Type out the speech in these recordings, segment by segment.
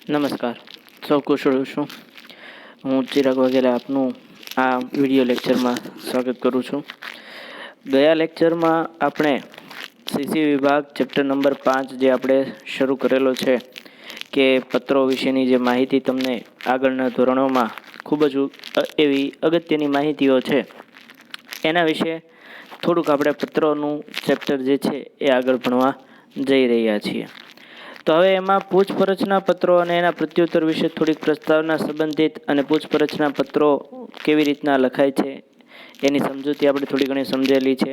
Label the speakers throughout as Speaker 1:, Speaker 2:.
Speaker 1: નમસ્કાર, સૌ કુશળ છું. હું ચિરાગ વાઘેલા આપનું આ વિડીયો લેક્ચરમાં સ્વાગત કરું છું. ગયા લેક્ચરમાં આપણે સીસી વિભાગ ચેપ્ટર નંબર 5 જે આપણે શરૂ કરેલો છે કે પત્રો વિશેની જે માહિતી તમને આગળના ધોરણોમાં ખૂબ જ એવી અગત્યની માહિતીઓ છે એના વિશે થોડુંક આપણે પત્રોનું ચેપ્ટર જે છે એ આગળ ભણવા જઈ રહ્યા છીએ. તો હવે એમાં પૂછપરછના પત્રો અને એના પ્રત્યુત્તર વિશે થોડીક પ્રસ્તાવના સંબંધિત અને પૂછપરછના પત્રો કેવી રીતના લખાય છે એની સમજૂતી આપણે થોડી ઘણી સમજેલી છે.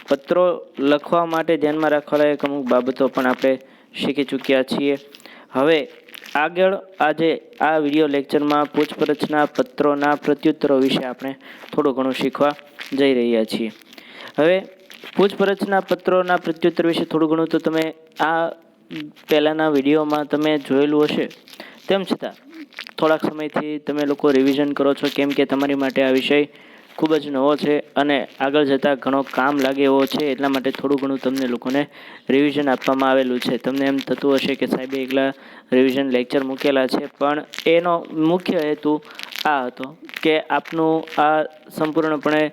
Speaker 1: પત્રો લખવા માટે ધ્યાનમાં રાખવા લાયક અમુક બાબતો પણ આપણે શીખી ચૂક્યા છીએ. હવે આગળ આજે આ વિડીયો લેક્ચરમાં પૂછપરછના પત્રોના પ્રત્યુત્તરો વિશે આપણે થોડું ઘણું શીખવા જઈ રહ્યા છીએ. હવે પૂછપરછના પત્રોના પ્રત્યુત્તર વિશે થોડું ઘણું તો તમે આ પહેલાંના વિડીયોમાં તમે જોયેલું હશે. તેમ છતાં થોડાક સમયથી તમે લોકો રિવિઝન કરો છો, કેમ કે તમારી માટે આ વિષય ખૂબ જ નવો છે અને આગળ જતાં ઘણો કામ લાગે એવો છે. એટલા માટે થોડું ઘણું તમને લોકોને રિવિઝન આપવામાં આવેલું છે. તમને એમ થતું હશે કે સાહેબે એકલા રિવિઝન લેક્ચર મૂકેલા છે, પણ એનો મુખ્ય હેતુ આ હતો કે આપનું આ સંપૂર્ણપણે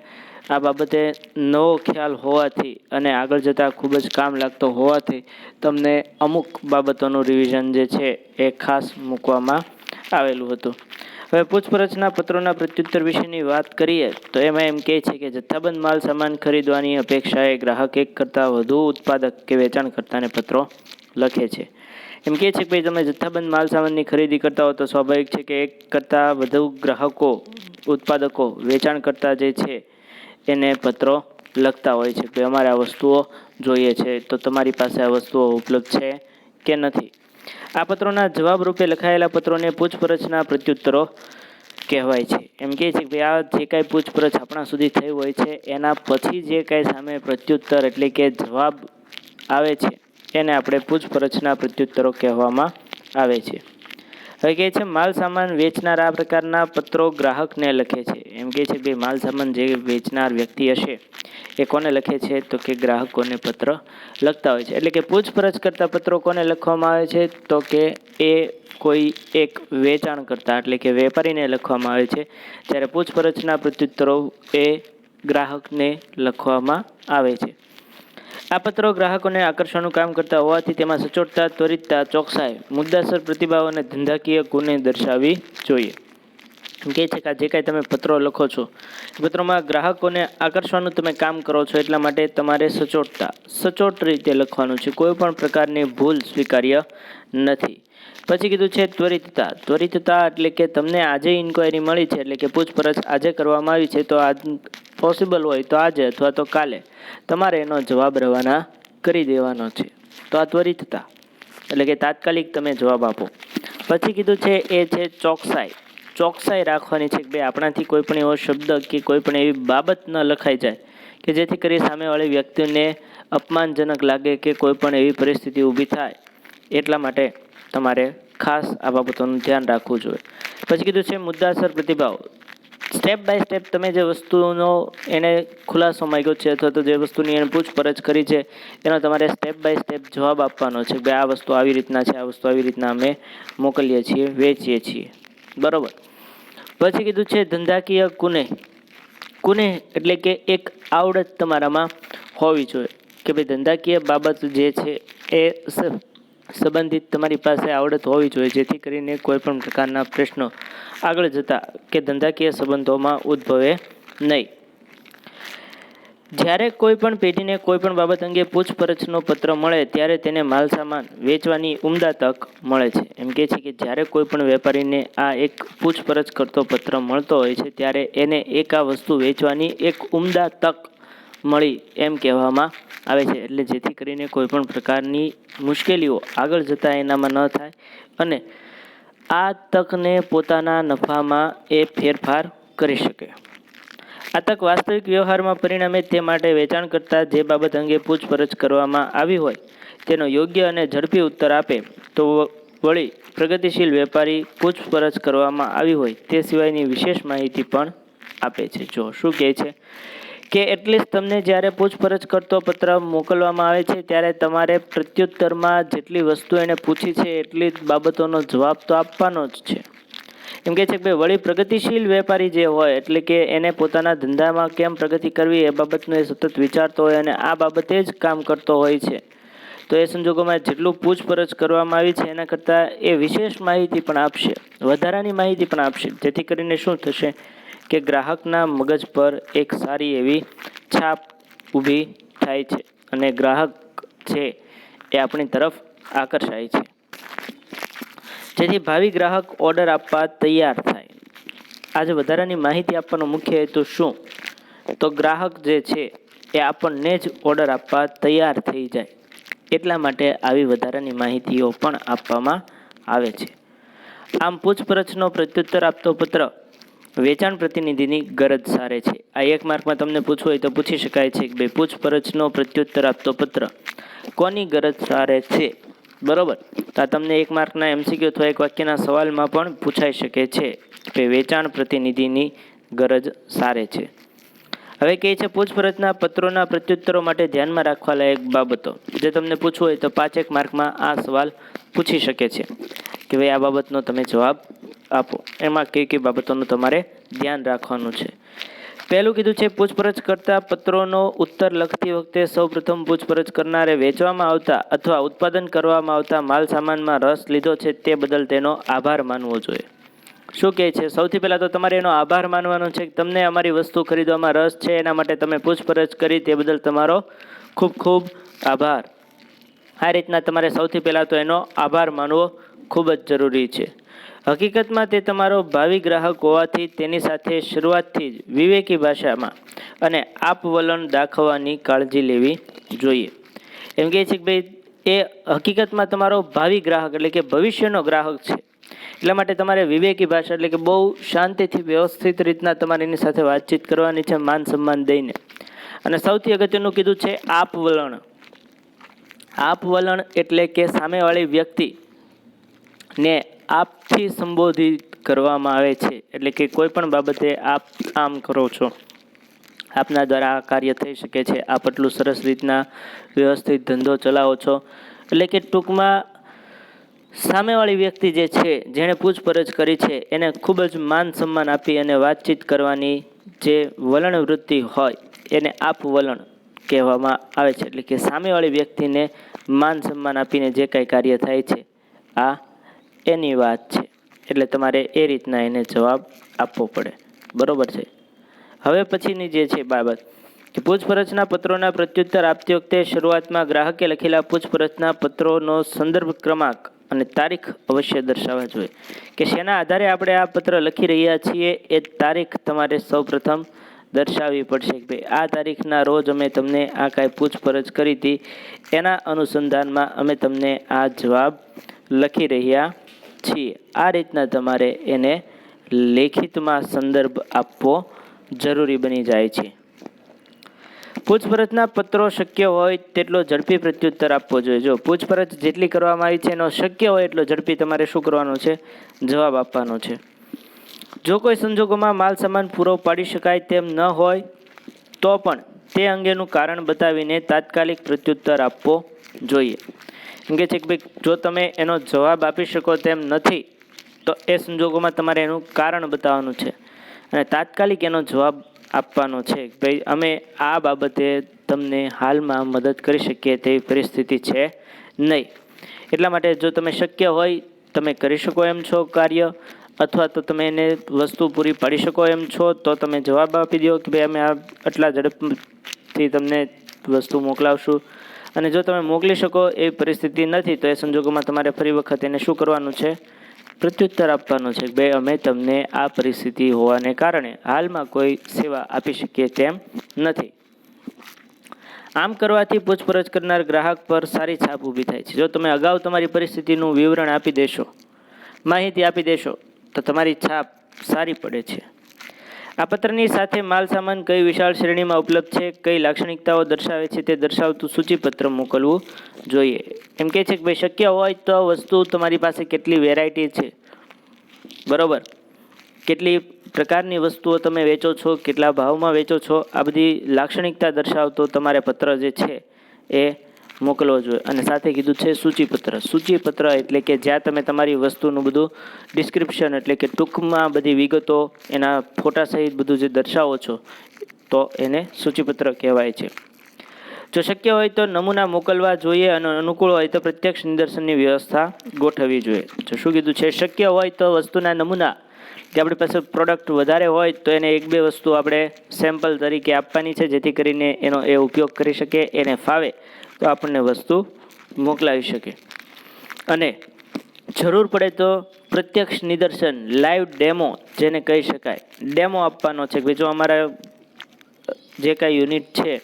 Speaker 1: આ બાબતે નવો ખ્યાલ હોવાથી અને આગળ જતાં ખૂબ જ કામ લાગતો હોવાથી તમને અમુક બાબતોનું રિવિઝન જે છે એ ખાસ મૂકવામાં આવેલું હતું. હવે પૂછપરછના પત્રોના પ્રત્યુત્તર વિશેની વાત કરીએ તો એમાં એમ કહે છે કે જથ્થાબંધ માલ સામાન ખરીદવાની અપેક્ષાએ ગ્રાહક એક કરતાં વધુ ઉત્પાદક કે વેચાણકર્તાને પત્રો લખે છે. એમ કહે છે કે ભાઈ તમે જથ્થાબંધ માલ સામાનની ખરીદી કરતા હો તો સ્વાભાવિક છે કે એક કરતાં વધુ ગ્રાહકો, ઉત્પાદકો, વેચાણકર્તા જે છે એને પત્રો લખતા હોય છે કે અમારે આ વસ્તુઓ જોઈએ છે, તો તમારી પાસે આ વસ્તુઓ ઉપલબ્ધ છે કે નથી. આ પત્રોના જવાબ રૂપે લખાયેલા પત્રોને પૂછપરછના પ્રત્યુત્તરો કહેવાય છે. એમ કહે છે કે આ જે કાંઈ પૂછપરછ આપણા સુધી થઈ હોય છે એના પછી જે કાંઈ સામે પ્રત્યુત્તર એટલે કે જવાબ આવે છે એને આપણે પૂછપરછના પ્રત્યુત્તરો કહેવામાં આવે છે. હવે કહે છે માલ સામાન વેચનાર આ પ્રકારના પત્રો ગ્રાહકને લખે છે. એમ કહે છે કે ભાઈ માલ સામાન જે વેચનાર વ્યક્તિ હશે એ કોને લખે છે તો કે ગ્રાહકોને પત્ર લખતા હોય છે. એટલે કે પૂછપરછ કરતા પત્રો કોને લખવામાં આવે છે તો કે એ કોઈ એક વેચાણકર્તા એટલે કે વેપારીને લખવામાં આવે છે, જ્યારે પૂછપરછના પ્રત્યુત્તરો એ ગ્રાહકને લખવામાં આવે છે. આ પત્રો ગ્રાહકોને આકર્ષવાનું કામ કરતા હોવાથી તેમાં સચોટતા, ત્વરિતતા, ચોકસાઈ, મુદ્દાસર પ્રતિભાવ અને ધંધાકીય ગુણને દર્શાવવી જોઈએ. કહે છે કે જે કાંઈ તમે પત્રો લખો છો એ પત્રોમાં ગ્રાહકોને આકર્ષવાનું તમે કામ કરો છો, એટલા માટે તમારે સચોટ રીતે લખવાનું છે. કોઈ પણ પ્રકારની ભૂલ સ્વીકાર્ય નથી. પછી કીધું છે ત્વરિતતા એટલે કે તમને આજે ઇન્ક્વાયરી મળી છે એટલે કે પૂછપરછ આજે કરવામાં આવી છે, તો આજ પોસિબલ હોય તો આજે અથવા તો કાલે તમારે એનો જવાબ રવાના કરી દેવાનો છે. તો આ ત્વરિતતા એટલે કે તાત્કાલિક તમે જવાબ આપો. પછી કીધું છે એ છે ચોકસાઈ રાખવાની છે કે ભાઈ આપણાથી કોઈ પણ એવો શબ્દ કે કોઈ પણ એવી બાબત ન લખાઈ જાય કે જેથી કરી સામેવાળી વ્યક્તિને અપમાનજનક લાગે કે કોઈ પણ એવી પરિસ્થિતિ ઊભી થાય. એટલા માટે તમારે ખાસ આ બાબતોનું ધ્યાન રાખવું જોઈએ. પછી કીધું છે મુદ્દાસર પ્રતિભાવ. સ્ટેપ બાય સ્ટેપ તમે જે વસ્તુનો એને ખુલાસો માંગ્યો છે અથવા તો જે વસ્તુની એને પૂછપરછ કરી છે એનો તમારે સ્ટેપ બાય સ્ટેપ જવાબ આપવાનો છે. ભાઈ આ વસ્તુ આવી રીતના છે, આ વસ્તુ આવી રીતના અમે મોકલીએ છીએ, વેચીએ છીએ, બરાબર. પછી કીધું છે ધંધાકીય કુને એટલે કે એક આવડત તમારામાં હોવી જોઈએ કે ભાઈ ધંધાકીય બાબત જે છે એ સંબંધિત તમારી પાસે આવડત હોવી જોઈએ, જેથી કરીને કોઈ પણ પ્રકારના પ્રશ્નો આગળ જતા કે ધંધાકીય સંબંધોમાં ઉદ્ભવે નહીં. જ્યારે કોઈ પણ પેઢીને કોઈ પણ બાબત અંગે પૂછપરછનો પત્ર મળે ત્યારે તેને માલ સામાન વેચવાની ઉમદા તક મળે છે. એમ કહે છે કે જ્યારે કોઈ પણ વેપારીને આ એક પૂછપરછ કરતો પત્ર મળતો હોય છે ત્યારે એને એક આ વસ્તુ વેચવાની એક ઉમદા તક મળી એમ કહેવામાં આવે છે. એટલે જેથી કરીને કોઈ પણ પ્રકારની મુશ્કેલીઓ આગળ જતાં એનામાં ન થાય અને આ તકને પોતાના નફામાં એ ફેરફાર કરી શકે. આ તક વાસ્તવિક વ્યવહારમાં પરિણમે તે માટે વેચાણકર્તા જે બાબત અંગે પૂછપરછ કરવામાં આવી હોય તેનો યોગ્ય અને ઝડપી ઉત્તર આપે, તો વળી પ્રગતિશીલ વેપારી પૂછપરછ કરવામાં આવી હોય તે સિવાયની વિશેષ માહિતી પણ આપે છે. જો શું કહે છે કે એટલીસ્ટ તમને જ્યારે પૂછપરછ કરતો પત્ર મોકલવામાં આવે છે ત્યારે તમારે પ્રત્યુત્તરમાં જેટલી વસ્તુ એને પૂછી છે એટલી જ બાબતોનો જવાબ તો આપવાનો જ છે. એમ કહે છે કે ભાઈ વળી પ્રગતિશીલ વેપારી જે હોય એટલે કે એને પોતાના ધંધામાં કેમ પ્રગતિ કરવી એ બાબતનો એ સતત વિચારતો હોય અને આ બાબતે જ કામ કરતો હોય છે. તો એ સંજોગોમાં જેટલું પૂછપરછ કરવામાં આવી છે એના કરતાં એ વિશેષ માહિતી પણ આપશે, વધારાની માહિતી પણ આપશે, જેથી કરીને શું થશે કે ગ્રાહકના મગજ પર એક સારી એવી છાપ ઊભી થાય છે અને ગ્રાહક છે એ આપણી તરફ આકર્ષાય છે, જેથી ભાવિ ગ્રાહક ઓર્ડર આપવા તૈયાર થાય. આજે વધારાની માહિતી આપવાનો મુખ્ય હેતુ શું? તો ગ્રાહક જે છે એ આપણને જ ઓર્ડર આપવા તૈયાર થઈ જાય, એટલા માટે આવી વધારાની માહિતીઓ પણ આપવામાં આવે છે. આમ પૂછપરછનો પ્રત્યુત્તર આપતો પત્ર વેચાણ પ્રતિનિધિની ગરજ સારે છે. આ 1 માર્કમાં તમને પૂછવું હોય તો પૂછી શકાય છે કે ભાઈ પૂછપરછનો પ્રત્યુત્તર આપતો પત્ર કોની ગરજ સારે છે? બરોબર. તો આ તમને 1 માર્કના MCQ અથવા એક વાક્યના સવાલમાં પણ પૂછાઈ શકે છે કે વેચાણ પ્રતિનિધિની ગરજ સારે છે. હવે કહે છે પૂછપરછના પત્રોના પ્રત્યુત્તરો માટે ધ્યાનમાં રાખવા લાયક બાબતો. જે તમને પૂછવું હોય તો 5-1 માર્કમાં આ સવાલ પૂછી શકે છે કે ભાઈ આ બાબતનો તમે જવાબ આપો. એમાં કઈ બાબતોનું તમારે ધ્યાન રાખવાનું છે. પહેલું કીધું છે પૂછપરછ કરતા પત્રોનો ઉત્તર લખતી વખતે સૌપ્રથમ પૂછપરછ કરનારે વેચવામાં આવતા અથવા ઉત્પાદન કરવામાં આવતા માલ સામાનમાં રસ લીધો છે તે બદલ તેનો આભાર માનવો જોઈએ. શું કહે છે? સૌથી પહેલાં તો તમારે એનો આભાર માનવાનો છે કે તમને અમારી વસ્તુ ખરીદવામાં રસ છે, એના માટે તમે પૂછપરછ કરી તે બદલ તમારો ખૂબ ખૂબ આભાર. આ રીતના તમારે સૌથી પહેલાં તો એનો આભાર માનવો ખૂબ જ જરૂરી છે. હકીકતમાં તે તમારો ભાવિ ગ્રાહક હોવાથી તેની સાથે શરૂઆતથી જ વિવેકી ભાષામાં અને આપવલણ દાખવવાની કાળજી લેવી જોઈએ. એમ કહે છે કે ભાઈ એ હકીકતમાં તમારો ભાવિ ગ્રાહક એટલે કે ભવિષ્યનો ગ્રાહક છે, એટલા માટે તમારે વિવેકી ભાષા એટલે કે બહુ શાંતિથી વ્યવસ્થિત રીતના તમારે એની સાથે વાતચીત કરવાની છે, માન સન્માન દઈને. અને સૌથી અગત્યનું કીધું છે આપવલણ. આપવલણ એટલે કે સામેવાળી વ્યક્તિને આપથી સંબોધિત કરવામાં આવે છે. એટલે કે કોઈ પણ બાબતે આપ આમ કરો છો, આપના દ્વારા આ કાર્ય થઈ શકે છે, આપ આટલું સરસ રીતના વ્યવસ્થિત ધંધો ચલાવો છો. એટલે કે ટૂંકમાં સામેવાળી વ્યક્તિ જે છે જેણે પૂછપરછ કરી છે એને ખૂબ જ માન સન્માન આપી અને વાતચીત કરવાની જે વલણ વૃત્તિ હોય એને આપવલણ કહેવામાં આવે છે. એટલે કે સામેવાળી વ્યક્તિને માન સન્માન આપીને જે કાંઈ કાર્ય થાય છે આ એની વાત છે. એટલે તમારે એ રીતના એને જવાબ આપવો પડે. બરોબર છે. હવે પછીની જે છે બાબત કે પૂછપરછના પત્રોના પ્રત્યુત્તર આપતી વખતે શરૂઆતમાં ગ્રાહકે લખેલા પૂછપરછના પત્રોનો સંદર્ભ ક્રમાંક અને તારીખ અવશ્ય દર્શાવવા જોઈએ. કે શેના આધારે આપણે આ પત્ર લખી રહ્યા છીએ એ તારીખ તમારે સૌપ્રથમ દર્શાવવી પડશે કે ભાઈ આ તારીખના રોજ અમે તમને આ કાંઈ પૂછપરછ કરી હતી, એના અનુસંધાનમાં અમે તમને આ જવાબ લખી રહ્યા છીએ. આ રીતના તમારે એને લેખિતમાં સંદર્ભ આપવો જરૂરી બની જાય છે. પૂછપરછના પત્રો શક્ય હોય તેટલો ઝડપી પ્રત્યુત્તર આપવો જોઈએ. જો પૂછપરછ જેટલી કરવામાં આવી છે એનો શક્ય હોય એટલો ઝડપી તમારે શું કરવાનો છે? જવાબ આપવાનો છે. જો કોઈ સંજોગોમાં માલ સામાન પૂરો પાડી શકાય તેમ ન હોય તો પણ તે અંગેનું કારણ બતાવીને તાત્કાલિક પ્રત્યુત્તર આપવો જોઈએ. એમ કે છે કે ભાઈ જો તમે એનો જવાબ આપી શકો તેમ નથી તો એ સંજોગોમાં તમારે એનું કારણ બતાવવાનું છે અને તાત્કાલિક એનો જવાબ આપવાનો છે કે ભાઈ અમે આ બાબતે તમને હાલમાં મદદ કરી શકીએ તેવી પરિસ્થિતિ છે નહીં. એટલા માટે જો તમે શક્ય હોય તમે કરી શકો એમ છો કાર્ય, અથવા તો તમે એને વસ્તુ પૂરી પાડી શકો એમ છો તો તમે જવાબ આપી દો કે ભાઈ અમે આટલા ઝડપથી તમને વસ્તુ મોકલાવશું. અને જો તમે મોકલી શકો એવી પરિસ્થિતિ નથી તો એ સંજોગોમાં તમારે ફરી વખત એને શું કરવાનું છે? પ્રત્યુત્તર આપવાનો છે કે ભાઈ અમે તમને આ પરિસ્થિતિ હોવાને કારણે હાલમાં કોઈ સેવા આપી શકીએ તેમ નથી. આમ કરવાથી પૂછપરછ કરનાર ગ્રાહક પર સારી છાપ ઊભી થાય છે. જો તમે અગાઉ તમારી પરિસ્થિતિનું વિવરણ આપી દેશો, માહિતી આપી દેશો તો તમારી છાપ સારી પડે છે. આ પત્રની સાથે માલ સામાન કઈ વિશાળ શ્રેણીમાં ઉપલબ્ધ છે, કઈ લાક્ષણિકતાઓ દર્શાવે છે તે દર્શાવતું સૂચિપત્ર મોકલવું જોઈએ. એમ કહે છે કે ભાઈ શક્ય હોય તો વસ્તુ તમારી પાસે કેટલી વેરાયટી છે, બરોબર, કેટલી પ્રકારની વસ્તુઓ તમે વેચો છો, કેટલા ભાવમાં વેચો છો, આ બધી લાક્ષણિકતા દર્શાવતો તમારે પત્ર જે છે એ મોકલવો જોઈએ. અને સાથે કીધું છે સૂચિપત્ર. સૂચિપત્ર એટલે કે જ્યાં તમે તમારી વસ્તુનું બધું ડિસ્ક્રિપ્શન એટલે કે ટૂંકમાં બધી વિગતો એના ફોટા સહિત બધું જે દર્શાવો છો તો એને સૂચિપત્ર કહેવાય છે. જો શક્ય હોય તો નમૂના મોકલવા જોઈએ અને અનુકૂળ હોય તો પ્રત્યક્ષ નિદર્શનની વ્યવસ્થા ગોઠવવી જોઈએ. જો શું કીધું છે, શક્ય હોય તો વસ્તુના નમૂના કે આપણી પાસે પ્રોડક્ટ વધારે હોય તો એને 1-2 વસ્તુ આપણે સેમ્પલ તરીકે આપવાની છે, જેથી કરીને એનો એ ઉપયોગ કરી શકે, એને ફાવે તો આપણને વસ્તુ મોકલાવી શકે. અને જરૂર પડે તો પ્રત્યક્ષ નિદર્શન લાઈવ ડેમો જેને કહી શકાય, ડેમો આપવાનો છે કે જો અમારા જે કાંઈ યુનિટ છે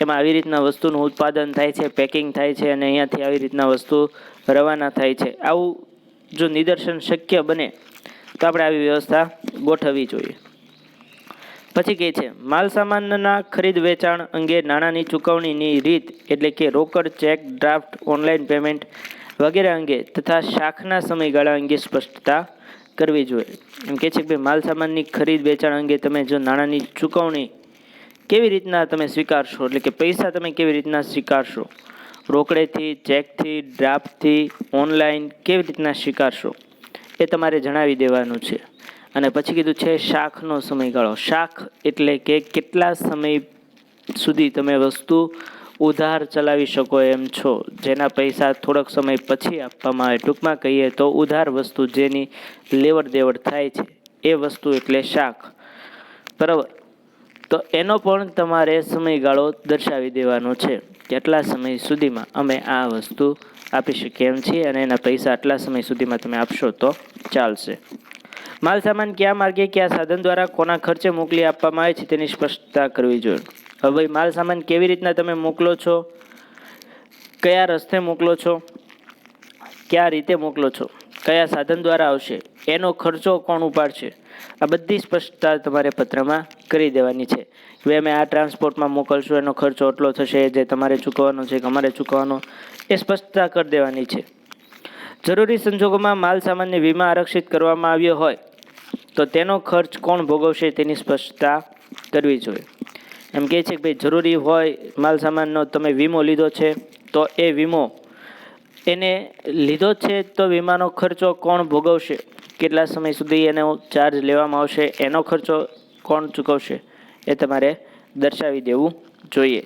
Speaker 1: એમાં આવી રીતના વસ્તુનું ઉત્પાદન થાય છે, પેકિંગ થાય છે અને અહીંયાથી આવી રીતના વસ્તુ રવાના થાય છે. આવું જો નિદર્શન શક્ય બને તો આપણે આવી વ્યવસ્થા ગોઠવવી જોઈએ. પછી કહે છે માલ સામાનના ખરીદ વેચાણ અંગે નાણાંની ચૂકવણીની રીત એટલે કે રોકડ, ચેક, ડ્રાફ્ટ, ઓનલાઈન પેમેન્ટ વગેરે અંગે તથા શાખના સમયગાળા અંગે સ્પષ્ટતા કરવી જોઈએ. એમ કહે છે કે ભાઈ માલ સામાનની ખરીદ વેચાણ અંગે તમે જો નાણાંની ચૂકવણી કેવી રીતના તમે સ્વીકારશો, એટલે કે પૈસા તમે કેવી રીતના સ્વીકારશો, રોકડેથી, ચેકથી, ડ્રાફ્ટથી, ઓનલાઈન કેવી રીતના સ્વીકારશો એ તમારે જણાવી દેવાનું છે. અને પછી કીધું છે શાખનો સમયગાળો. શાખ એટલે કે કેટલા સમય સુધી તમે વસ્તુ ઉધાર ચલાવી શકો એમ છો, જેના પૈસા થોડોક સમય પછી આપવામાં આવે. ટૂંકમાં કહીએ તો ઉધાર વસ્તુ જેની લેવડ દેવડ થાય છે એ વસ્તુ એટલે શાખ. બરાબર, તો એનો પણ તમારે સમયગાળો દર્શાવી દેવાનો છે. કેટલા સમય સુધીમાં અમે આ વસ્તુ આપી શકીએ એમ છીએ અને એના પૈસા આટલા સમય સુધીમાં તમે આપશો તો ચાલશે. માલ સામાન કયા માર્ગે, કયા સાધન દ્વારા, કોના ખર્ચે મોકલી આપવામાં આવે છે તેની સ્પષ્ટતા કરવી જોઈએ. હવે ભાઈ માલ સામાન કેવી રીતના તમે મોકલો છો, કયા રસ્તે મોકલો છો, કયા રીતે મોકલો છો, કયા સાધન દ્વારા આવશે, એનો ખર્ચો કોણ ઉપાડશે, આ બધી સ્પષ્ટતા તમારે પત્રમાં કરી દેવાની છે. હવે અમે આ ટ્રાન્સપોર્ટમાં મોકલશું, એનો ખર્ચો એટલો થશે, જે તમારે ચૂકવવાનો છે કે અમારે ચૂકવવાનો, એ સ્પષ્ટતા કરી દેવાની છે. જરૂરી સંજોગોમાં માલ સામાનને વીમા આરક્ષિત કરવામાં આવ્યો હોય તો તેનો ખર્ચ કોણ ભોગવશે તેની સ્પષ્ટતા કરવી જોઈએ. એમ કહે છે કે ભાઈ જરૂરી હોય માલ સામાનનો તમે વીમો લીધો છે તો એ વીમો એને લીધો છે તો વીમાનો ખર્ચો કોણ ભોગવશે, કેટલા સમય સુધી એનો ચાર્જ લેવામાં આવશે, એનો ખર્ચો કોણ ચૂકવશે એ તમારે દર્શાવી દેવું જોઈએ.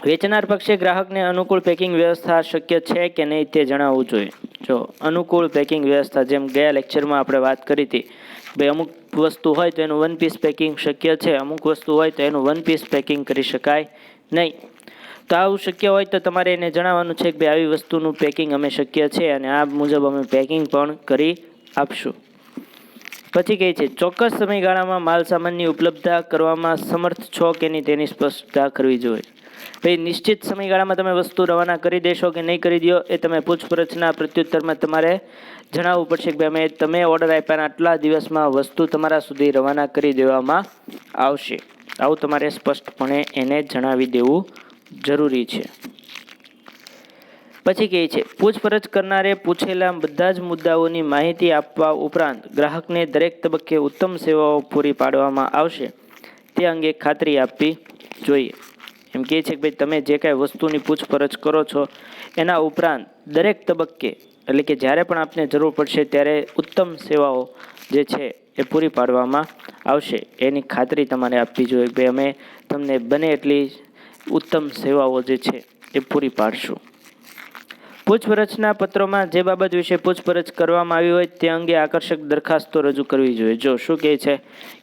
Speaker 1: વેચનાર પક્ષે ગ્રાહકને અનુકૂળ પેકિંગ વ્યવસ્થા શક્ય છે કે નહીં તે જણાવવું જોઈએ. જો અનુકૂળ પેકિંગ વ્યવસ્થા, જેમ ગયા લેક્ચરમાં આપણે વાત કરી હતી, ભાઈ અમુક વસ્તુ હોય તો એનું 1 પીસ પેકિંગ શક્ય છે, અમુક વસ્તુ હોય તો એનું 1 પીસ પેકિંગ કરી શકાય નહીં. તો આવું શક્ય હોય તો તમારે એને જણાવવાનું છે કે ભાઈ આવી વસ્તુનું પેકિંગ અમે શક્ય છે અને આ મુજબ અમે પેકિંગ પણ કરી આપશું. પછી કહે છે ચોક્કસ સમયગાળામાં માલ સામાનની ઉપલબ્ધતા કરવામાં સમર્થ છો કે નહીં તેની સ્પષ્ટતા કરવી જોઈએ. ભાઈ નિશ્ચિત સમયગાળામાં તમે વસ્તુ રવાના કરી દેશો કે નહીં કરી દો એ તમે પૂછપરછના પ્રત્યુત્તરમાં તમારે જણાવવું પડશે કે ભાઈ તમે ઓર્ડર આપ્યાના આટલા દિવસમાં વસ્તુ તમારા સુધી રવાના કરી દેવામાં આવશે. આવું તમારે સ્પષ્ટપણે એને જણાવી દેવું જરૂરી છે. પછી કહે છે પૂછપરછ કરનારે પૂછેલા બધા જ મુદ્દાઓની માહિતી આપવા ઉપરાંત ગ્રાહકને દરેક તબક્કે ઉત્તમ સેવાઓ પૂરી પાડવામાં આવશે તે અંગે ખાતરી આપવી જોઈએ. એમ કહે છે કે ભાઈ તમે જે કાંઈ વસ્તુની પૂછપરછ કરો છો એના ઉપરાંત દરેક તબક્કે એટલે કે જ્યારે પણ આપને જરૂર પડશે ત્યારે ઉત્તમ સેવાઓ જે છે એ પૂરી પાડવામાં આવશે એની ખાતરી તમારે આપવી જોઈએ કે ભાઈ અમે તમને બને એટલી ઉત્તમ સેવાઓ જે છે એ પૂરી પાડશું. પૂછપરછના પત્રોમાં જે બાબત વિશે પૂછપરછ કરવામાં આવી હોય તે અંગે આકર્ષક દરખાસ્તો રજૂ કરવી જોઈએ. જો શું કહે છે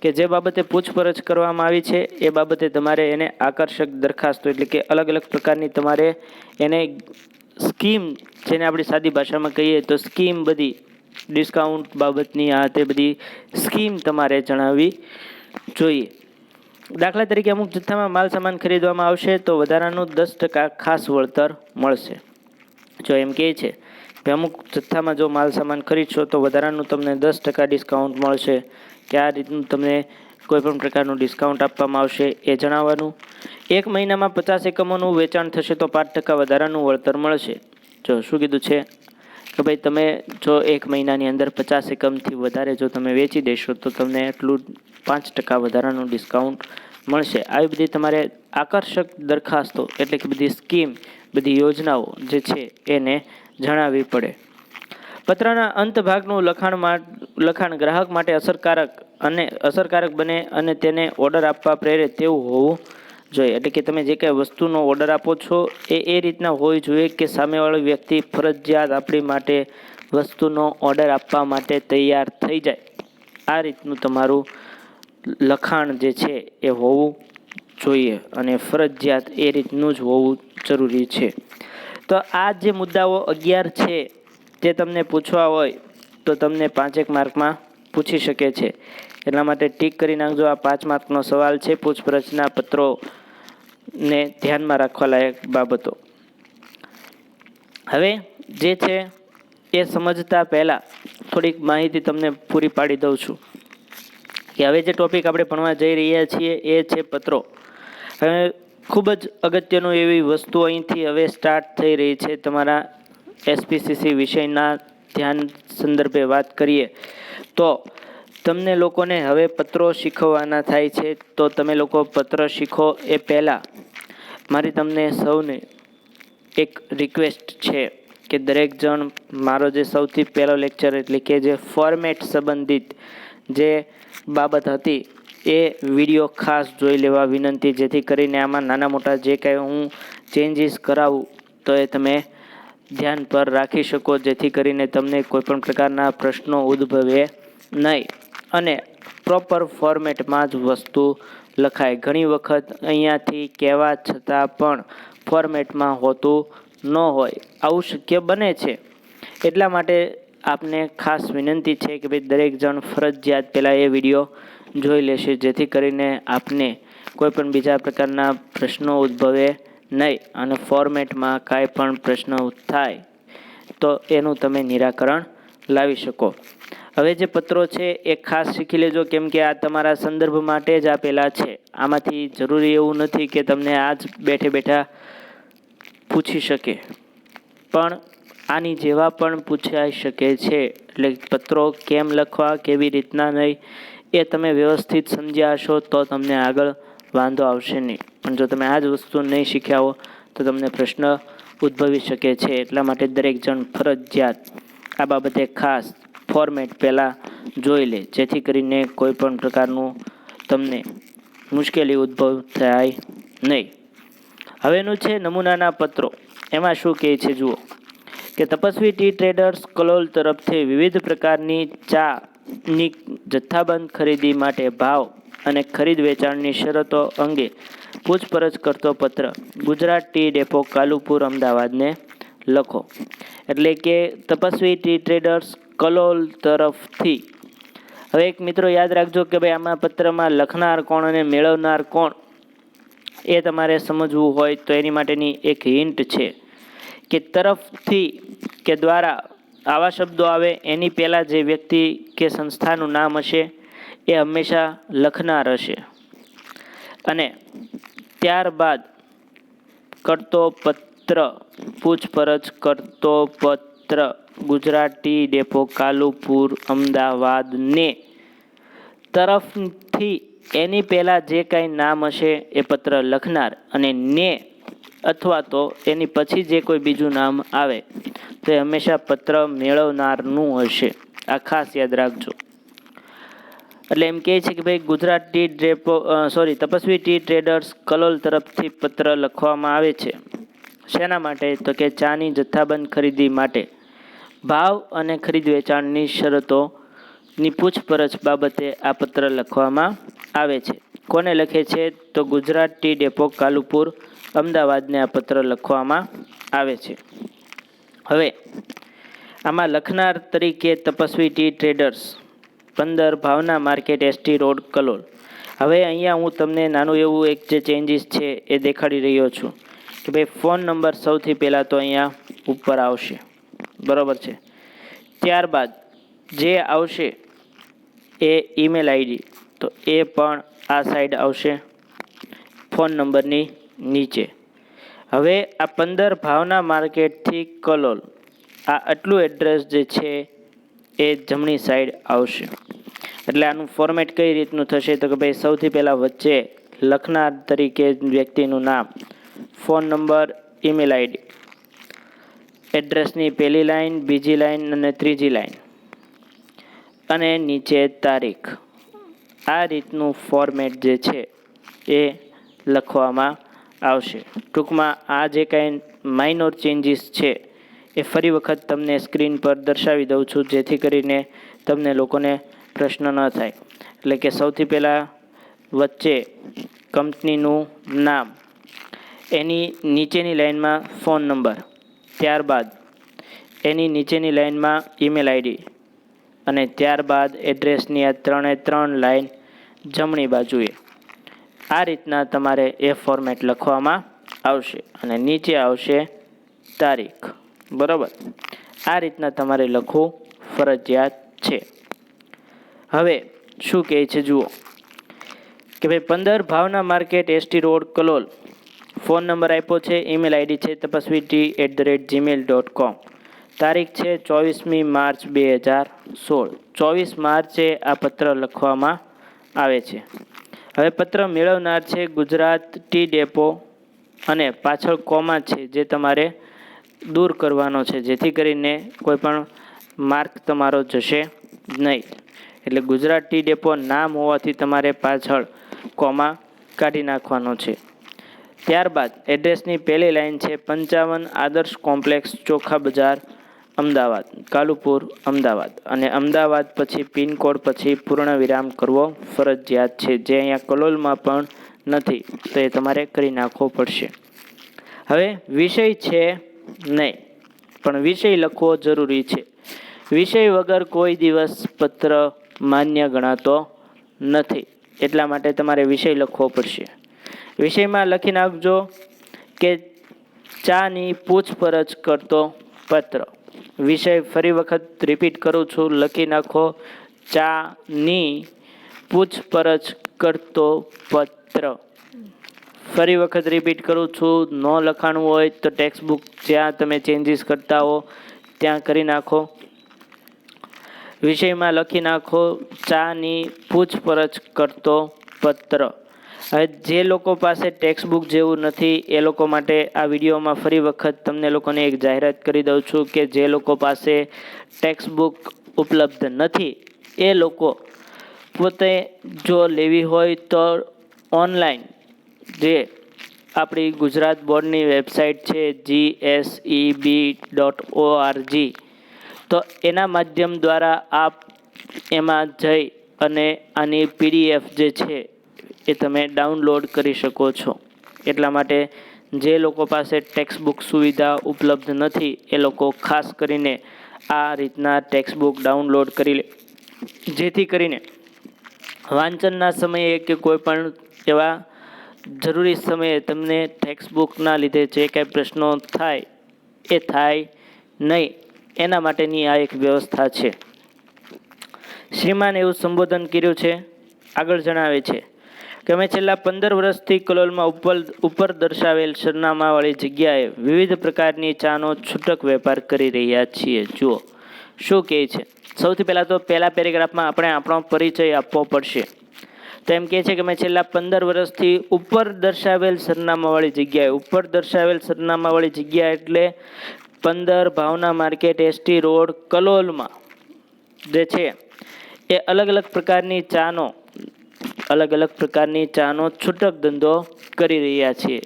Speaker 1: કે જે બાબતે પૂછપરછ કરવામાં આવી છે એ બાબતે તમારે એને આકર્ષક દરખાસ્તો એટલે કે અલગ અલગ પ્રકારની તમારે એને સ્કીમ, જેને આપણી સાદી ભાષામાં કહીએ તો સ્કીમ, બધી ડિસ્કાઉન્ટ બાબતની આ તે બધી સ્કીમ તમારે જણાવવી જોઈએ. દાખલા તરીકે અમુક જથ્થામાં માલ સામાન ખરીદવામાં આવશે તો વધારાનું 10% ખાસ વળતર મળશે. જો એમ કહે છે કે અમુક જથ્થામાં જો માલ સામાન ખરીદશો તો વધારાનું તમને 10% ડિસ્કાઉન્ટ મળશે, કે આ રીતનું તમને કોઈ પણ પ્રકારનું ડિસ્કાઉન્ટ આપવામાં આવશે એ જણાવવાનું. 1 મહિનામાં 50 એકમોનું વેચાણ થશે તો 5% વધારાનું વળતર મળશે. જો શું કીધું છે, કે ભાઈ તમે જો 1 મહિનાની અંદર 50 એકમથી વધારે જો તમે વેચી દેશો તો તમને એટલું 5% વધારાનું ડિસ્કાઉન્ટ મળશે. આવી બધી તમારે આકર્ષક દરખાસ્તો એટલે કે બધી સ્કીમ, બધી યોજનાઓ જે છે એને જણાવવી પડે. પત્રના અંત ભાગનું લખાણ ગ્રાહક માટે અસરકારક બને અને તેને ઓર્ડર આપવા પ્રેરે તેવું હોવું જોઈએ. એટલે કે તમે જે કાંઈ વસ્તુનો ઓર્ડર આપો છો એ રીતના હોવી જોઈએ કે સામેવાળી વ્યક્તિ ફરજિયાત આપણી માટે વસ્તુનો ઓર્ડર આપવા માટે તૈયાર થઈ જાય. આ રીતનું તમારું લખાણ જે છે એ હોવું જોઈએ અને ફરજિયાત એ રીતનું જ હોવું જરૂરી છે. તો આ જે મુદ્દાઓ 11 છે તે તમને પૂછવા હોય તો તમને 5 માર્કમાં પૂછી શકે છે. એટલા માટે ટીક કરી નાખજો. આ 5 માર્કનો સવાલ છે. પૂછપરછના પત્રોને ધ્યાનમાં રાખવા લાયક બાબતો. હવે જે છે એ સમજતા પહેલાં થોડીક માહિતી તમને પૂરી પાડી દઉં છું કે હવે જે ટોપિક આપણે ભણવા જઈ રહ્યા છીએ એ છે પત્રો. હવે ખૂબ જ અગત્યનું એવી વસ્તુ અહીંથી હવે સ્ટાર્ટ થઈ રહી છે. તમારા એસપીસીસી વિષયના ધ્યાન સંદર્ભે વાત કરીએ તો તમને લોકોને હવે પત્રો શીખવવાના થાય છે. તો તમે લોકો પત્ર શીખો એ પહેલાં મારી તમને સૌને એક રિક્વેસ્ટ છે કે દરેક જણ મારો જે સૌથી પહેલો લેક્ચર એટલે કે જે ફોર્મેટ સંબંધિત જે બાબત હતી એ વિડીયો ખાસ જોઈ લેવા વિનંતી, જેથી કરીને આમાં નાના મોટા જે કાંઈ હું ચેન્જીસ કરાવું તો એ તમે ધ્યાન પર રાખી શકો, જેથી કરીને તમને કોઈપણ પ્રકારના પ્રશ્નો ઉદ્ભવે નહીં અને પ્રોપર ફોર્મેટમાં જ વસ્તુ લખાય. ઘણી વખત અહીંયાથી કહેવા છતાં પણ ફોર્મેટમાં હોતું ન હોય, આવું શક્ય બને છે. એટલા માટે આપને ખાસ વિનંતી છે કે ભાઈ દરેક જણ ફરજિયાત પહેલાં એ વિડીયો જોઈ લેશે, જેથી કરીને આપને કોઈ પણ બીજા પ્રકારના પ્રશ્નો ઉદ્ભવે નહીં અને ફોર્મેટમાં કાંઈ પણ પ્રશ્ન થાય તો એનું તમે નિરાકરણ લાવી શકો. હવે જે પત્રો છે એ ખાસ શીખી લેજો, કેમ કે આ તમારા સંદર્ભ માટે જ આપેલા છે. આમાંથી જરૂરી એવું નથી કે તમને આજ બેઠે બેઠા પૂછી શકે, પણ આની જેવા પણ પૂછાઈ શકે છે. એટલે પત્રો કેમ લખવા, કેવી રીતના નહીં, એ તમે વ્યવસ્થિત સમજ્યા હશો તો તમને આગળ વાંધો આવશે નહીં. પણ જો તમે આ જ વસ્તુ નહીં શીખ્યા હો તો તમને પ્રશ્ન ઉદ્ભવી શકે છે. એટલા માટે દરેક જણ ફરજિયાત આ બાબતે ખાસ ફોર્મેટ પહેલાં જોઈ લે, જેથી કરીને કોઈ પણ પ્રકારનું તમને મુશ્કેલી ઉદ્ભવ થાય નહીં. હવેનું છે નમૂનાના પત્રો. એમાં શું કહે છે જુઓ કે તપસ્વી ટી ટ્રેડર્સ કલોલ તરફથી વિવિધ પ્રકારની ચાની જથ્થાબંધ ખરીદી માટે ભાવ અને ખરીદ વેચાણની શરતો અંગે પૂછપરછ કરતો પત્ર ગુજરાત ટી ડેપો કાલુપુર અમદાવાદને લખો. એટલે કે તપસ્વી ટી ટ્રેડર્સ કલોલ તરફથી. હવે એક મિત્રો યાદ રાખજો કે ભાઈ આમાં પત્રમાં લખનાર કોણ અને મેળવનાર કોણ એ તમારે સમજવું હોય તો એની માટેની એક હિન્ટ છે કે તરફથી કે દ્વારા આવા શબ્દો આવે એની પહેલાં જે વ્યક્તિ કે સંસ્થાનું નામ હશે એ હંમેશા લખનાર હશે અને ત્યારબાદ કરતો પત્ર, પૂછપરછ કરતો પત્ર ગુજરાતી ડેપો કાલુપુર અમદાવાદને તરફથી એની પહેલાં જે કાંઈ નામ હશે એ પત્ર લખનાર અને ને અથવા તો એની પછી જે કોઈ બીજું નામ આવે તો એ હંમેશા પત્ર મેળવનારનું હશે. આ ખાસ યાદ રાખજો. એટલે એમ કહે છે કે ભાઈ Gujarat tea depot Tapasvi tea traders Kalol તરફથી પત્ર લખવામાં આવે છે. શેના માટે? તો કે ચાની જથ્થાબંધ ખરીદી માટે ભાવ અને ખરીદ વેચાણની શરતોની પૂછપરછ બાબતે આ પત્ર લખવામાં આવે છે. કોને લખે છે? તો ગુજરાત ટી ડેપો કાલુપુર અમદાવાદને આ પત્ર લખવામાં આવે છે. હવે આમાં લખનાર તરીકે Tapasvi tea traders 15 Bhavna market ST road Kalol. હવે અહીંયા હું તમને નાનું એવું એક જે ચેન્જીસ છે એ દેખાડી રહ્યો છું કે ભાઈ ફોન નંબર સૌથી પહેલાં તો અહીંયા ઉપર આવશે, બરાબર છે. ત્યારબાદ જે આવશે એ ઈમેલ આઈડી, તો એ પણ આ સાઈડ આવશે ફોન નંબરની નીચે. હવે આ 15 ભાવના માર્કેટથી કલોલ આ આટલું એડ્રેસ જે છે એ જમણી સાઈડ આવશે. એટલે આનું ફોર્મેટ કઈ રીતનું થશે તો કે ભાઈ સૌથી પહેલાં વચ્ચે લખનાર તરીકે વ્યક્તિનું નામ, ફોન નંબર, ઈમેલ આઈડી, એડ્રેસની પહેલી લાઈન, બીજી લાઈન અને ત્રીજી લાઈન અને નીચે તારીખ. આ રીતનું ફોર્મેટ જે છે એ લખવામાં આવશે. ટૂંકમાં આ જે કાંઈ માઇનોર ચેન્જીસ છે એ ફરી વખત તમને સ્ક્રીન પર દર્શાવી દઉં છું, જેથી કરીને તમને લોકોને પ્રશ્ન ન થાય. એટલે કે સૌથી પહેલાં વચ્ચે કંપનીનું નામ, એની નીચેની લાઇનમાં ફોન નંબર, ત્યારબાદ એની નીચેની લાઇનમાં ઈમેલ આઈડી અને ત્યારબાદ એડ્રેસની આ 3 લાઈન જમણી બાજુએ. આ રીતના તમારે એ ફોર્મેટ લખવામાં આવશે અને નીચે આવશે તારીખ. બરાબર, આ રીતના તમારે લખવું ફરજિયાત છે. હવે શું કહે છે જુઓ કે ભાઈ 15 Bhavna market, ST road, Kalol. Phone number આપ્યો છે, ઈમેલ આઈડી છે tapasviti@gmail.com. તારીખ છે 24મી માર્ચ 2016. 24 માર્ચે આ પત્ર લખવામાં આવે છે. હવે પત્ર મેળવનાર છે ગુજરાત ટી ડેપો અને પાછળ કોમા છે જે તમારે દૂર કરવાનો છે, જેથી કરીને કોઈ પણ માર્ક તમારો જશે નહીં. એટલે ગુજરાત ટી ડેપો નામ હોવાથી તમારે પાછળ કોમા કાઢી નાખવાનો છે. ત્યારબાદ એડ્રેસની પહેલી લાઈન છે 55 આદર્શ કોમ્પ્લેક્સ, ચોખા બજાર, અમદાવાદ, કાલુપુર, અમદાવાદ. અને અમદાવાદ પછી પિનકોડ પછી પૂર્ણ વિરામ કરવો ફરજિયાત છે, જે અહીંયા કલોલમાં પણ નથી, તો એ તમારે કરી નાખવો પડશે. હવે વિષય છે નહીં, પણ વિષય લખવો જરૂરી છે. વિષય વગર કોઈ દિવસ પત્ર માન્ય ગણાતો નથી, એટલા માટે તમારે વિષય લખવો પડશે. વિષયમાં લખી નાખજો કે ચાની પૂછપરછ કરતો પત્ર. વિષય ફરી વખત રિપીટ કરું છું, લખી નાખો ચાની પૂછપરછ કરતો પત્ર. ફરી વખત રિપીટ કરું છું, ન લખાણું હોય તો ટેક્સ્ટ બુક જ્યાં તમે ચેન્જીસ કરતા હો ત્યાં કરી નાખો. વિષયમાં લખી નાખો ચાની પૂછપરછ કરતો પત્ર. હવે જે લોકો પાસે ટેક્સ્ટ બુક જેવું નથી એ લોકો માટે આ વિડીયોમાં ફરી વખત તમને લોકોને એક જાહેરાત કરી દઉં છું કે જે લોકો પાસે ટેક્સ્ટ બુક ઉપલબ્ધ નથી એ લોકો પોતે જો લેવી હોય તો ઓનલાઈન જે આપણી ગુજરાત બોર્ડની વેબસાઇટ છે GSEB.org, તો એના માધ્યમ દ્વારા આપ એમાં જઈ અને આની PDF જે છે એ તમે ડાઉનલોડ કરી શકો છો. એટલા માટે જે લોકો પાસે ટેક્સ્ટ બુક સુવિધા ઉપલબ્ધ નથી એ લોકો ખાસ કરીને આ રીતના ટેક્સ્ટ બુક ડાઉનલોડ કરી લે, જેથી કરીને વાંચનના સમયે કે કોઈ પણ એવા જરૂરી સમયે તમને ટેક્સ્ટ બુકના લીધે જે કાંઈ પ્રશ્નો થાય એ થાય નહીં. એના માટેની આ એક વ્યવસ્થા છે. શ્રીમાન એવું સંબોધન કર્યું છે. આગળ જણાવે છે કે અમે છેલ્લા 15 વર્ષથી કલોલમાં ઉપર દર્શાવેલ સરનામાવાળી જગ્યાએ વિવિધ પ્રકારની ચાનો છૂટક વેપાર કરી રહ્યા છીએ. જુઓ શું કહે છે. સૌથી પહેલાં તો પહેલા પેરેગ્રાફમાં આપણે આપણો પરિચય આપવો પડશે. તો એમ કહે છે કે મેં છેલ્લા 15 વર્ષથી ઉપર દર્શાવેલ સરનામાવાળી જગ્યાએ, ઉપર દર્શાવેલ સરનામાવાળી જગ્યા એટલે 15 ભાવના માર્કેટ, એસટી રોડ, કલોલમાં જે છે એ અલગ અલગ પ્રકારની ચાનો છૂટક ધંધો કરી રહ્યા છીએ.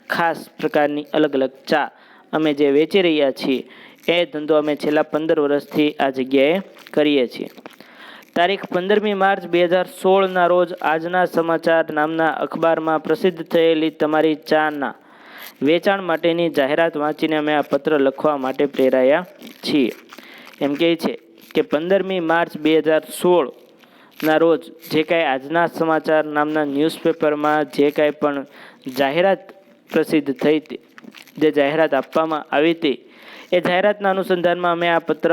Speaker 1: ખાસ પ્રકારની અલગ અલગ ચા અમે જે વેચી રહ્યા છીએ એ ધંધો અમે છેલ્લા 15 વર્ષથી આ જગ્યાએ કરીએ છીએ. તારીખ 15મી માર્ચ 2016ના રોજ આજના સમાચાર નામના અખબારમાં પ્રસિદ્ધ થયેલી તમારી ચાના વેચાણ માટેની જાહેરાત વાંચીને અમે આ પત્ર લખવા માટે પ્રેરાયા છીએ. એમ કહે છે કે 15મી માર્ચ 2016ના રોજ જે કાંઈ આજના સમાચાર નામના ન્યૂઝપેપરમાં જે કાંઈ પણ જાહેરાત પ્રસિદ્ધ થઈ હતી, જે જાહેરાત આપવામાં આવી હતી, એ જાહેરાતના અનુસંધાનમાં અમે આ પત્ર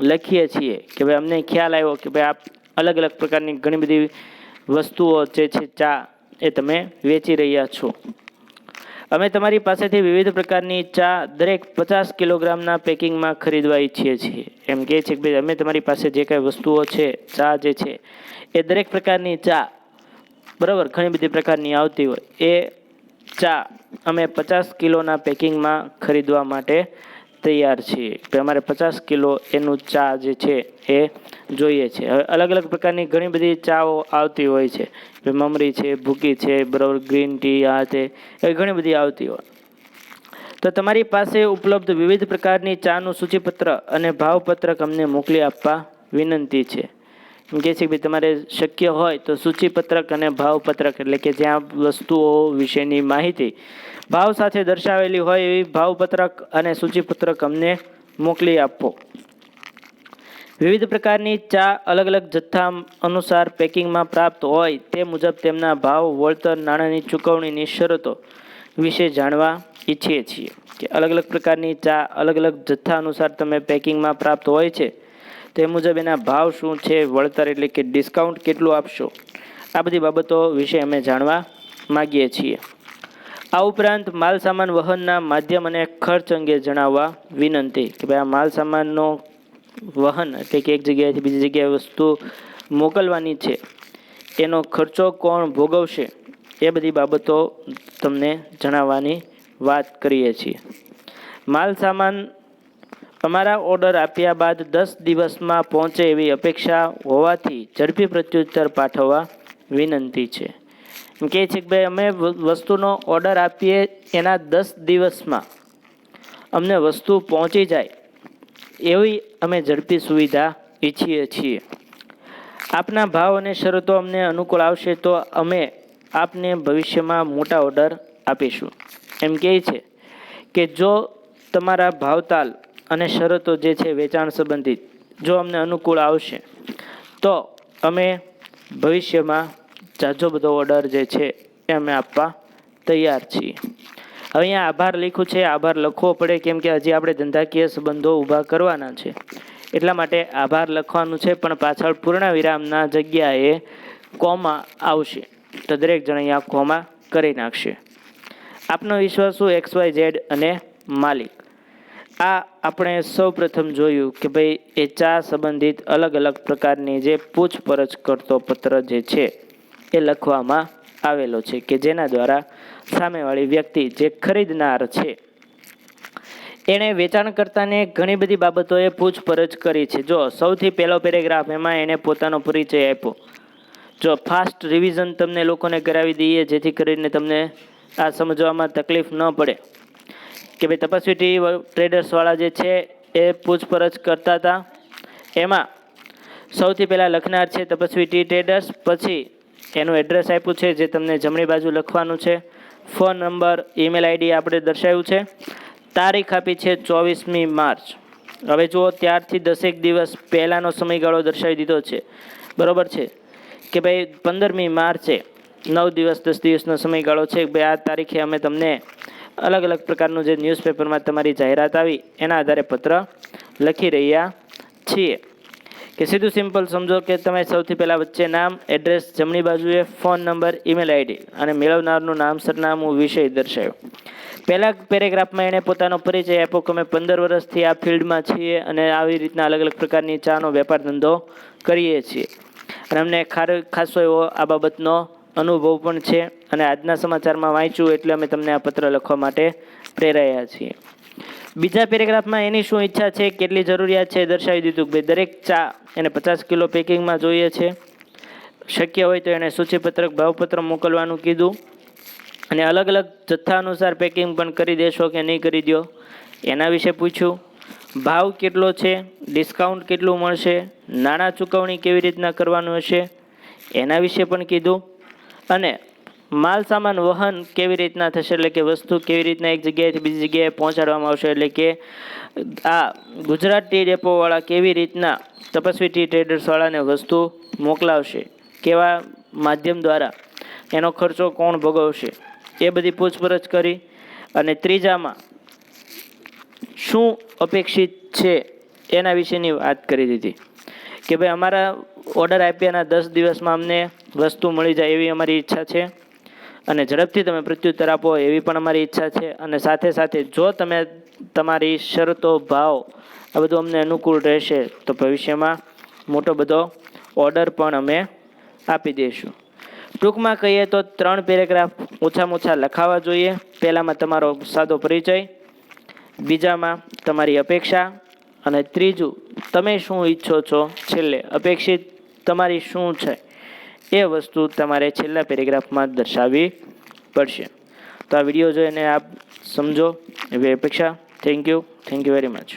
Speaker 1: લખીએ છીએ કે ભાઈ અમને ખ્યાલ આવ્યો કે ભાઈ આપ અલગ અલગ પ્રકારની ઘણી બધી વસ્તુઓ જે છે ચા એ તમે વેચી રહ્યા છો. અમે તમારી પાસેથી વિવિધ પ્રકારની ચા દરેક 50 કિલોગ્રામના પેકિંગમાં ખરીદવા ઈચ્છીએ છીએ. એમ કહે છે કે ભાઈ અમે તમારી પાસે જે કાંઈ વસ્તુઓ છે, ચા જે છે એ દરેક પ્રકારની ચા, બરાબર, ઘણી બધી પ્રકારની આવતી હોય એ ચા અમે 50 કિલોના પેકિંગમાં ખરીદવા માટે તૈયાર છીએ. કે અમારે 50 કિલો એનું ચા જે છે એ જોઈએ છે. હવે અલગ અલગ પ્રકારની ઘણી બધી ચાઓ આવતી હોય છે. મમરી છે, ભૂકી છે, બરાબર, ગ્રીન ટી, આ તે એવી ઘણી બધી આવતી હોય. તો તમારી પાસે ઉપલબ્ધ વિવિધ પ્રકારની ચાનું સૂચિપત્ર અને ભાવપત્રક અમને મોકલી આપવા વિનંતી છે. એમ કહે છે કે ભાઈ તમારે શક્ય હોય તો સૂચિપત્રક અને ભાવપત્રક, એટલે કે જ્યાં વસ્તુઓ વિશેની માહિતી ભાવ સાથે દર્શાવેલી હોય એવી ભાવપત્રક અને સૂચિપત્રક અમને મોકલી આપો. વિવિધ પ્રકારની ચા અલગ અલગ જથ્થા અનુસાર પેકિંગમાં પ્રાપ્ત હોય તે મુજબ તેમના ભાવ, વળતર, નાણાંની ચૂકવણીની શરતો વિશે જાણવા ઈચ્છીએ છીએ. કે અલગ અલગ પ્રકારની ચા અલગ અલગ જથ્થા અનુસાર તમે પેકિંગમાં પ્રાપ્ત હોય છે તે મુજબ એના ભાવ શું છે, વળતર એટલે કે ડિસ્કાઉન્ટ કેટલું આપશો, આ બધી બાબતો વિશે અમે જાણવા માગીએ છીએ. આ ઉપરાંત માલ સામાન વહનના માધ્યમ અને ખર્ચ અંગે જણાવવા વિનંતી. કે ભાઈ આ માલ સામાનનો વહન એટલે કે એક જગ્યાએથી બીજી જગ્યાએ વસ્તુ મોકલવાની છે એનો ખર્ચો કોણ ભોગવશે એ બધી બાબતો તમને જણાવવાની વાત કરીએ છીએ. માલ સામાન અમારા ઓર્ડર આપ્યા બાદ 10 દિવસમાં પહોંચે એવી અપેક્ષા હોવાથી ઝડપી પ્રત્યુત્તર પાઠવવા વિનંતી છે. એમ કહે છે કે ભાઈ અમે વસ્તુનો ઓર્ડર આપીએ એના 10 દિવસમાં અમને વસ્તુ પહોંચી જાય એવી અમે ઝડપી સુવિધા ઈચ્છીએ છીએ. આપના ભાવ અને શરતો અમને અનુકૂળ આવશે તો અમે આપને ભવિષ્યમાં મોટા ઓર્ડર આપીશું. એમ કહે છે કે જો તમારા ભાવતાલ અને શરતો જે છે વેચાણ સંબંધિત જો અમને અનુકૂળ આવશે તો અમે ભવિષ્યમાં ઝાઝો બધો ઓર્ડર જે છે એ અમે આપવા તૈયાર છીએ. હવે અહીંયા આભાર લખ્યું છે, આભાર લખવો પડે કેમ કે હજી આપણે ધંધાકીય સંબંધો ઊભા કરવાના છે એટલા માટે આભાર લખવાનું છે, પણ પાછળ પૂર્ણ વિરામના જગ્યાએ કોમા આવશે તો દરેક જણ અહીંયા કોમા કરી નાખશે. આપનો વિશ્વાસુ XYZ અને માલિક. આ આપણે સૌ પ્રથમ જોયું કે ભાઈ એ ચા સંબંધિત અલગ અલગ પ્રકારની જે પૂછપરછ કરતો પત્ર જે છે એ લખવામાં આવેલો છે કે જેના દ્વારા સામેવાળી વ્યક્તિ જે ખરીદનાર છે એણે વેચાણકર્તાને ઘણી બધી બાબતોએ પૂછપરછ કરી છે. જો સૌથી પહેલો પેરેગ્રાફ એમાં એણે પોતાનો પરિચય આપ્યો. જો ફાસ્ટ રિવિઝન તમને લોકોને કરાવી દઈએ જેથી કરીને તમને આ સમજવામાં તકલીફ ન પડે કે ભાઈ તપસ્વી ટી ટ્રેડર્સવાળા જે છે એ પૂછપરછ કરતા હતા. એમાં સૌથી પહેલાં લખનાર છે તપસ્વી ટી ટ્રેડર્સ, પછી એનું એડ્રેસ આપ્યું છે જે તમને જમણી બાજુ લખવાનું છે, ફોન નંબર, ઈમેલ આઈડી આપણે દર્શાવ્યું છે, તારીખ આપી છે 24મી માર્ચ. હવે જુઓ ત્યારથી 10 દિવસ પહેલાંનો સમયગાળો દર્શાવી દીધો છે, બરાબર છે કે ભાઈ 15મી માર્ચે 9 દિવસ 10 દિવસનો સમયગાળો છે. ભાઈ આ તારીખે અમે તમને અલગ અલગ પ્રકારનું જે ન્યૂઝપેપરમાં તમારી જાહેરાત આવી એના આધારે પત્ર લખી રહ્યા છીએ. કે સીધું સિમ્પલ સમજો કે તમે સૌથી પહેલાં વચ્ચે નામ, એડ્રેસ, જમણી બાજુએ ફોન નંબર, ઈમેલ આઈડી અને મેળવનારનું નામ, સરનામું, વિષય દર્શાવ્યો. પહેલા પેરેગ્રાફમાં એણે પોતાનો પરિચય આપ્યો કે અમે 15 વર્ષથી આ ફિલ્ડમાં છીએ અને આવી રીતના અલગ અલગ પ્રકારની ચાનો વેપાર ધંધો કરીએ છીએ અને અમને ખાસો એવો આ બાબતનો અનુભવ પણ છે અને આજના સમાચારમાં વાંચ્યું એટલે અમે તમને આ પત્ર લખવા માટે પ્રેરાયા છીએ. બીજા પેરેગ્રાફમાં એની શું ઈચ્છા છે, કેટલી જરૂરિયાત છે દર્શાવી દીધું. ભાઈ દરેક ચા એને 50 કિલો પેકિંગમાં જોઈએ છે. શક્ય હોય તો એણે સૂચિપત્રક, ભાવપત્ર મોકલવાનું કીધું અને અલગ અલગ જથ્થા અનુસાર પેકિંગ પણ કરી દેશો કે નહીં કરી દો એના વિશે પૂછ્યું. ભાવ કેટલો છે, ડિસ્કાઉન્ટ કેટલું મળશે, નાણાં ચૂકવણી કેવી રીતના કરવાનું હશે એના વિશે પણ કીધું અને માલ સામાન વહન કેવી રીતના થશે, એટલે કે વસ્તુ કેવી રીતના એક જગ્યાએથી બીજી જગ્યાએ પહોંચાડવામાં આવશે, એટલે કે આ ગુજરાત ટી ડેપોવાળા કેવી રીતના તપસ્વી ટી ટ્રેડર્સવાળાને વસ્તુ મોકલાવશે, કેવા માધ્યમ દ્વારા, એનો ખર્ચો કોણ ભોગવશે, એ બધી પૂછપરછ કરી. અને ત્રીજામાં શું અપેક્ષિત છે એના વિશેની વાત કરી દીધી કે ભાઈ અમારા ઓર્ડર આપ્યાના 10 દિવસમાં અમને વસ્તુ મળી જાય એવી અમારી ઈચ્છા છે અને ઝડપથી તમે પ્રત્યુત્તર આપો એવી પણ અમારી ઈચ્છા છે. અને સાથે સાથે જો તમે તમારી શરતો ભાવ આ બધું અમને અનુકૂળ રહેશે તો ભવિષ્યમાં મોટો બધો ઓર્ડર પણ અમે આપી દઈશું. ટૂંકમાં કહીએ તો 3 પેરેગ્રાફ ઓછામાં ઓછા લખાવા જોઈએ. પહેલામાં તમારો સાદો પરિચય, બીજામાં તમારી અપેક્ષા, અને ત્રીજું તમે શું ઈચ્છો છો, છેલ્લે અપેક્ષિત તમારી શું છે એ વસ્તુ તમારે છેલ્લા પેરેગ્રાફમાં દર્શાવવી પડશે. તો આ વિડીયો જોઈને આપ સમજો એવી અપેક્ષા. Thank you very much.